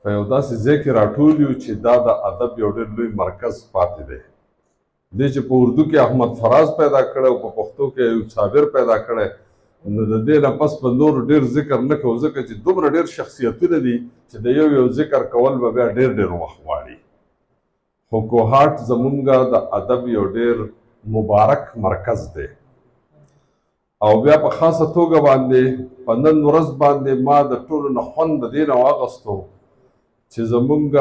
په یو داسې ځای کې راټول یو چې دا د ادب یو ډېر لوی مرکز پاتې دی. دې چې په اردو کې احمد فراز پیدا کړی او په پښتو کې ایوب صابر پیدا کړی، نو د دې نه پس په نور ډېر ذکر نه کوو، ځکه چې دومره ډېر شخصیتونه دي چې د یو ذکر کول به بیا ډېر وخت غواړي. خو کوهاټ زمونږ د ادب یو ډېر مبارک مرکز دی، او بیا په خاصه توګه باندې په نن ورځ باندې ما د ټولو نه خوند د دې نه واخیستو چې زمونږ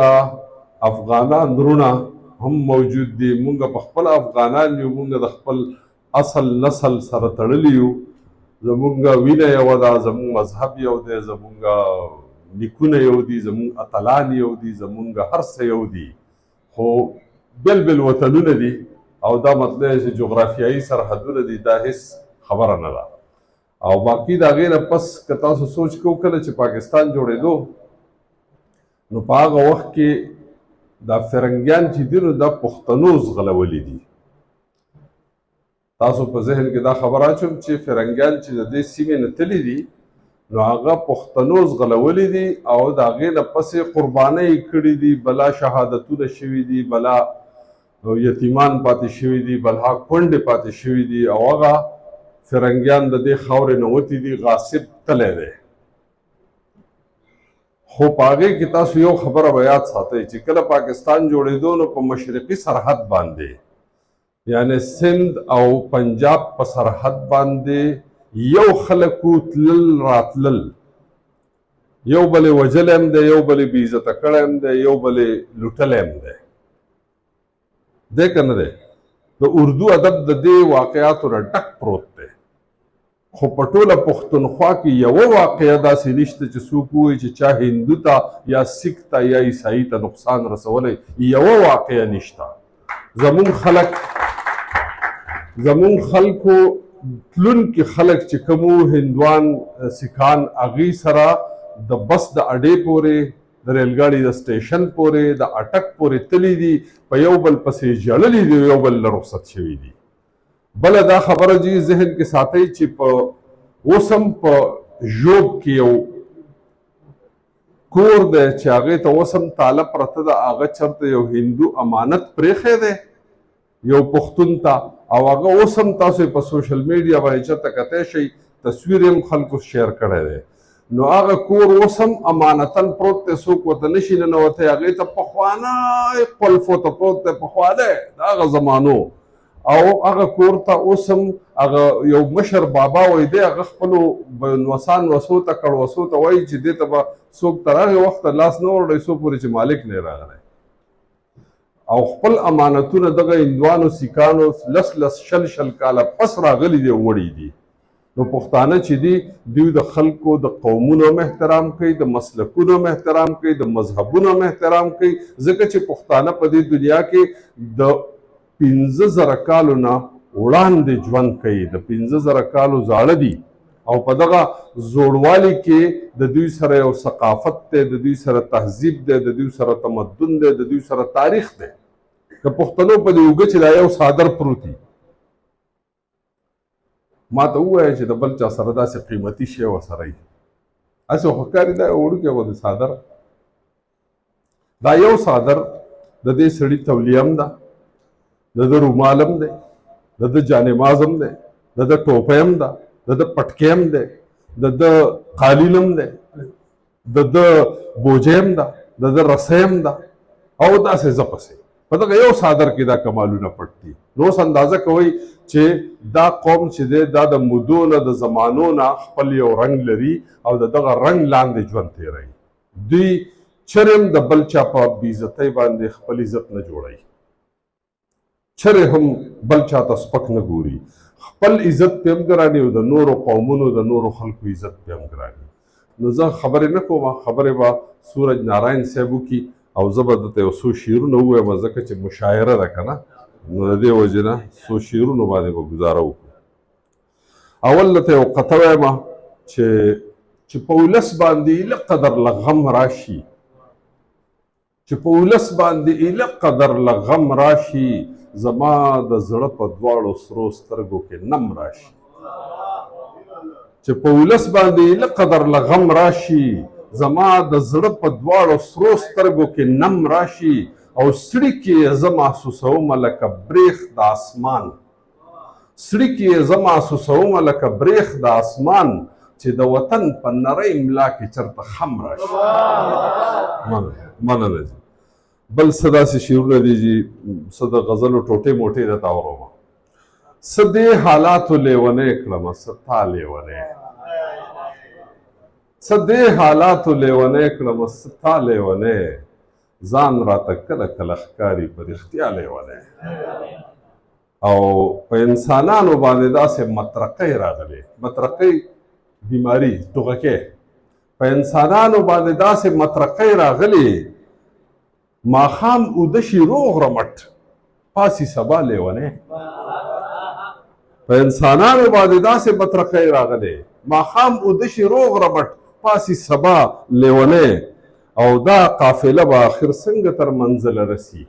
افغانان وروڼه هم موجود دي. مونږ په خپل افغانان یو، مونږ د خپل اصل نسل سره تړلي یو، زمونږ وینه یوه ده، زمونږ مذهب یو دی، زمونږ نیکونه یو دي، زمونږ اتلان یو دي، زمونږ هر څه یو دي، خو بېل بېل وطنونه دي، او دا مطلب چې جغرافیایي سرحدونه دي، دا هیڅ خبره نه ده. او باقي د هغې نه پس که تاسو سوچ کوو کله چې پاکستان جوړېدو، نو په هغه وخت کې دا فرنګیان چې دي نو دا پښتنو ځغلولي دي. تاسو په ذهن کې دا خبر اچوم چې فرنګیان چې د دې سیمې نه تللي دي نو هغه پښتنو ځغلولي دي، او د هغې نه پسې قربانۍ کړي دي، بلا شهادتونه شوي دي، بلا یتیمان پاتې شوي دي، بلا کونډې پاتې شوي دي، او هغه فرنګیان د دې خاورې نه وتي دي، غاصب تلی دی. خو په هغې کې تاسو یو خبره به یاد ساتئ چې کله پاکستان جوړېدو نو په مشرقي سرحد باندې، یعنی سند او پنجاب په سرحد باندې یو خلکو تلل راتلل، یو بلې وژلی هم دی، یو بلې بې عزته کړی هم دی، یو بلې لوټلی هم دی. دی که نه دی؟ د اردو ادب د دې واقعاتو نه ډک پروت دی. خو په ټوله پښتونخوا کې یوه واقعه داسې نشته چې څوک ووایي چې چا هندو ته یا سیک ته یا عیسایي ته نقصان رسولی، یوه واقعه نشته. زمونږ خلکو تلونکي خلک چې کوم هندوان سیکان، هغوی سره د بس د اډې پورې، د ریلګاډي د سټیشن پورې، د اټک پورې تللی دي، په یو بل پسې ژړلي دي، یو بل نه رخصت شوي دي. بله دا خبره جی ذهن کې ساتئ چې په اوس هم په ژوب کې یو کور دی چې هغې ته اوس هم تاله پرته ده، هغه چېرته یو هندو امانت پرېښی دی یو پښتون ته، او هغه اوس هم تاسو په سوشل میډیا باندې چېرته کتی شئ، تصویر هم خلکو شیر کړی دی. نو هغه کور اوس هم امانتن پروت دی، څوک ورته نشي ننوتی، هغې ته پخوانی قلف ورته پروت دی، پخوانی د هغه زمانو، او هغه کور ته اوس هم هغه یو مشر بابا وایي دی، هغه خپلو نوسان وسو ته کړوسو ته وایي چې دې ته به څوک تر هغې وخته لاس نه وروړی څو پورې چې مالک نه راغلی، او خپل امانتونه دغه هندوانو سیکانو لس شل کاله پس راغلي دي وړي دي. نو پښتانه چې دي دوی د خلکو د قومونو هم احترام کوي، د مسلکونو هم احترام کوي، د مذهبونو هم احترام کوي، ځکه چې پښتانه په دې دنیا کې د 15,000 کالو نه وړاندې ژوند کوي، د 15,000 کالو زاړه دي، او په دغه زوړوالي کې د دوی سره یو ثقافت دی، د دوی سره تهذیب دی، د دوی سره تمدن دی، د دوی سره تاریخ دی. که پښتنو په دې اوږه چې دا یو څادر پروت وي، ما ته ووایه چې د بل چا سره داسې قیمتي شی ورسره وي، هسې خو ښکاري دا یو وړوکی غوندې څادر، دا یو څادر د دې سړي تولیه هم ده، د ده رومال هم دی، د ده جانماز هم دی، د ده ټوپۍ هم ده، د ده پټکۍ هم دی، د ده قالین هم دی، د ده بوجۍ هم ده، د ده رسۍ هم ده، او داسې زه پسې په دغه یو څادر کې دا کمالونه پټ دي. نو اوس اندازه کوئ چې دا قوم چې دی دا د مودو نه د زمانو نه خپل یو رنګ لري، او د دغه رنګ لاندې ژوند تېروي. دوی چرې هم د بل چا په بېعزتۍ باندې خپل عزت نه جوړوي، چرې هم بل چا ته سپک نه ګوري، خپل عزت پې هم ګراني، او د نورو قومونو د نورو خلکو عزت پې هم ګراني. نو زه خبرې نه کوم، خبرې به سورج ناراین صاحب وکړي، او زه به درته یو څو شعرونه ووایم، ځکه چې مشاعره ده که نه، نو د دې وجې نه څو شعرونو باندې به ګزاره وکړو. اول درته یو قطعه وایم چې په ولس باندې ایله قدر له غم راشي، چې په ولس باندې ایله قدر له غم راشي، زما د زړه په دواړو سرو سترګو کې نم راشي. چې په ولس باندې ایله قدر له غم راشي، زما د زړه په دواړو سرو سترګو کې نم راشي او سړي کې زه محسوسوم لکه بریښ د اسمان سړي کې زه محسوسوم لکه بریښ د اسمان چې د وطن په نرۍ ملا کې چرته خم راشي مننه جي بل څه داسې شعرونه دي چې څه د غزلو ټوټې موټې درته اورم څه دې حالاتو لیونی کړمه څه تا لیونی څه دې حالاتو لیونی کړمه څه تا لیونی ځان راته کله کله ښکاري په رښتیا لیونی او په انسانانو باندې داسې مطرقۍ راغلې مطرقۍ بیماری ټوغکې په انسانانو باندې داسې مطرقۍ راغلې ماښام اوده شي روغ رمټ پاسي سبا لیونی په انسانانو باندې داسې مطرقۍ راغلې ماښام اوده شي روغ رمټ پاسي سبا لیونی او دا قافله به آخر څنګه تر منزله رسي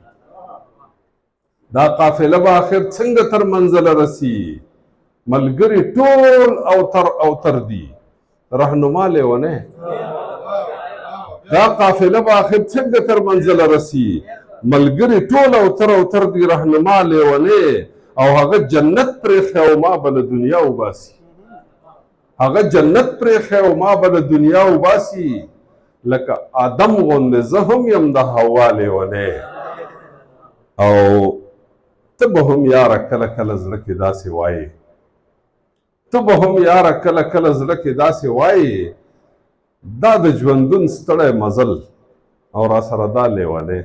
دا قافله به آخر څنګه تر منزله رسي ملګري ټول او تر دي رهنما لیونی دا قافله به آخر څنګه تر منزله رسي ملګري ټول او تر دي رهنما لیونی او هغه جنت پرېښی او ما به له دنیا وباسي هغه جنت پرېښی او ما به له دنیا وباسي لکه آدم غوندې زه هم یم د حوا لیونی او ته به هم یاره کله کله زړه کې داسې وایې ته به هم یاره کله کله زړه کې داسې وایې دا د ژوندون ستړی مزل او را سره دا لیونی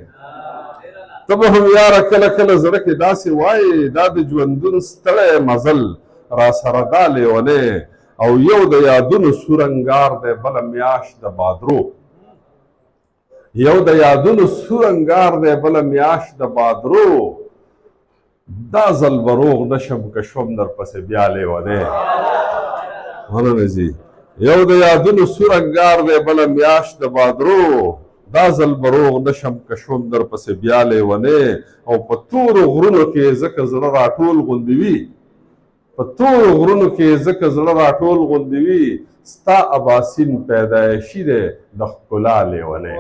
ته به هم یاره کله کله زړه کې داسې وایې دا د ژوندون ستړی مزل را سره دا لیونی او یو د یادونو سورنګار دی بله میاشت د بادرو یو د یادونو سورنګار دی بله میاشت د بادرو دا ځل به روغ نشم که شوم درپسې بیا لیونی مننه جي یو د یادونو سورنګار دی بله میاشت د بادرو دا ځل به روغ نشم که شوم درپسې بیا لیونی او په تورو غرونو کې ځکه زړه راټول غوندې وي په تورو غرونو کې ځکه زړه راټول غوندې وي ستا اباسین پیدایشي دی د ښکلا لیونی